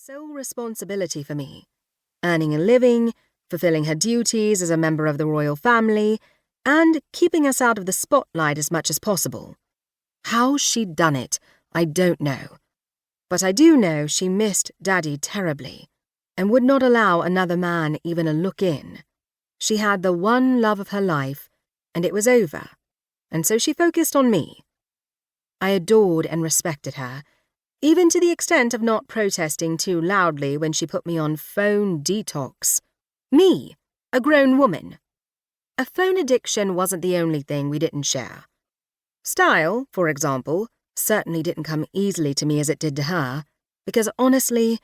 sole responsibility for me, earning a living, fulfilling her duties as a member of the royal family, and keeping us out of the spotlight as much as possible. How she'd done it, I don't know. But I do know she missed Daddy terribly, and would not allow another man even a look in. She had the one love of her life, and it was over, and so she focused on me. I adored and respected her, even to the extent of not protesting too loudly when she put me on phone detox. Me, a grown woman. A phone addiction wasn't the only thing we didn't share. Style, for example, certainly didn't come easily to me as it did to her, because honestly,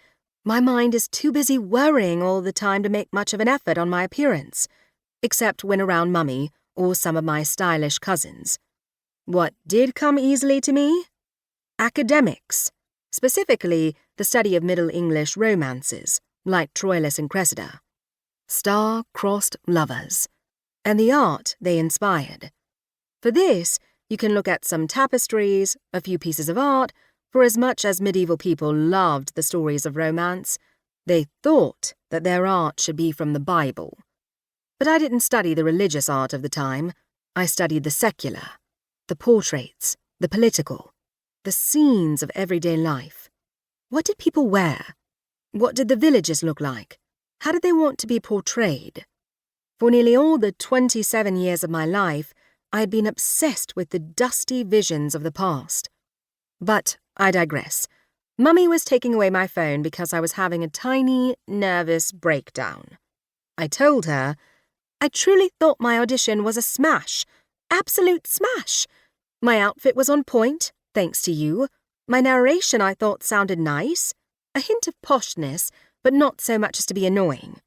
my mind is too busy worrying all the time to make much of an effort on my appearance, except when around Mummy or some of my stylish cousins. What did come easily to me? Academics, specifically the study of Middle English romances, like Troilus and Cressida, star-crossed lovers, and the art they inspired. For this, you can look at some tapestries, a few pieces of art. For as much as medieval people loved the stories of romance, they thought that their art should be from the Bible. But I didn't study the religious art of the time. I studied the secular, the portraits, the political, the scenes of everyday life. What did people wear? What did the villages look like? How did they want to be portrayed? For nearly all the 27 years of my life, I had been obsessed with the dusty visions of the past. But I digress. Mummy was taking away my phone because I was having a tiny, nervous breakdown. I told her, I truly thought my audition was a smash. Absolute smash. My outfit was on point, thanks to you. My narration I thought sounded nice. A hint of poshness, but not so much as to be annoying.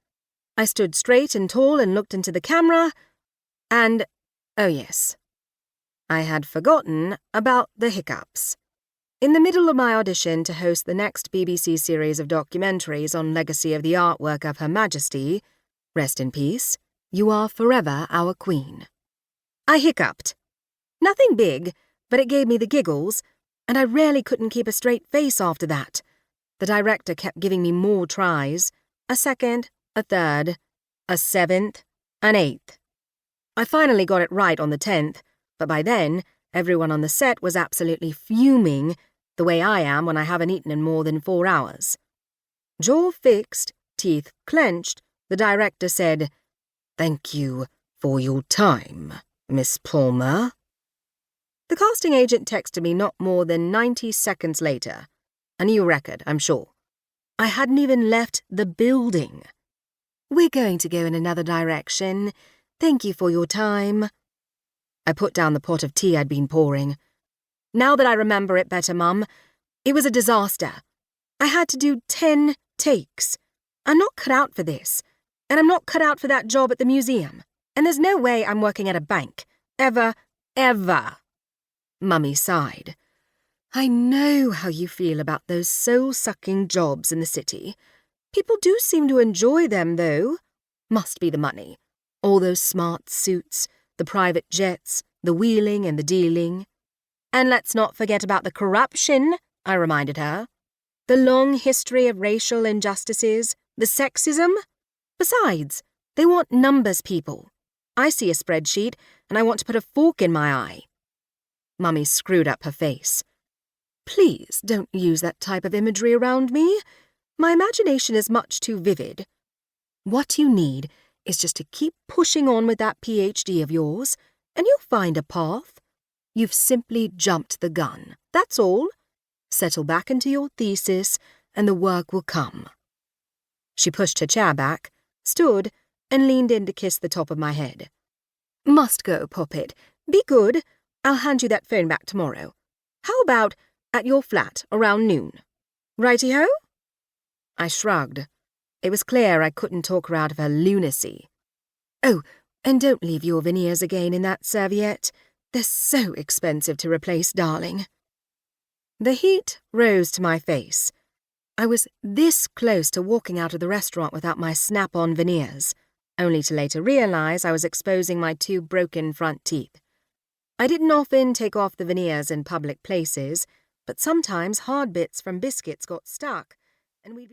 I stood straight and tall and looked into the camera, and, oh yes, I had forgotten about the hiccups. In the middle of my audition to host the next BBC series of documentaries on legacy of the artwork of Her Majesty, rest in peace, you are forever our Queen, I hiccuped. Nothing big, but it gave me the giggles, and I rarely couldn't keep a straight face after that. The director kept giving me more tries, a second, a third, a seventh, an eighth. I finally got it right on the 10th, but by then, everyone on the set was absolutely fuming, the way I am when I haven't eaten in more than 4 hours. Jaw fixed, teeth clenched, the director said, "Thank you for your time, Miss Palmer." The casting agent texted me not more than 90 seconds later. A new record, I'm sure. I hadn't even left the building. "We're going to go in another direction. Thank you for your time." I put down the pot of tea I'd been pouring. Now that I remember it better, Mum, it was a disaster. I had to do 10 takes. I'm not cut out for this, and I'm not cut out for that job at the museum, and there's no way I'm working at a bank. Ever, ever. Mummy sighed. I know how you feel about those soul-sucking jobs in the city. People do seem to enjoy them, though. Must be the money. All those smart suits, the private jets, the wheeling and the dealing. And let's not forget about the corruption, I reminded her. The long history of racial injustices, the sexism. Besides, they want numbers, people. I see a spreadsheet, and I want to put a fork in my eye. Mummy screwed up her face. Please don't use that type of imagery around me. My imagination is much too vivid. What you need is just to keep pushing on with that PhD of yours, and you'll find a path. You've simply jumped the gun, that's all. Settle back into your thesis, and the work will come. She pushed her chair back, stood, and leaned in to kiss the top of my head. Must go, Poppet. Be good. I'll hand you that phone back tomorrow. How about at your flat around noon? Righty-ho? I shrugged. It was clear I couldn't talk her out of her lunacy. Oh, and don't leave your veneers again in that serviette. They're so expensive to replace, darling. The heat rose to my face. I was this close to walking out of the restaurant without my snap-on veneers, only to later realize I was exposing my 2 broken front teeth. I didn't often take off the veneers in public places, but sometimes hard bits from biscuits got stuck, and we'd be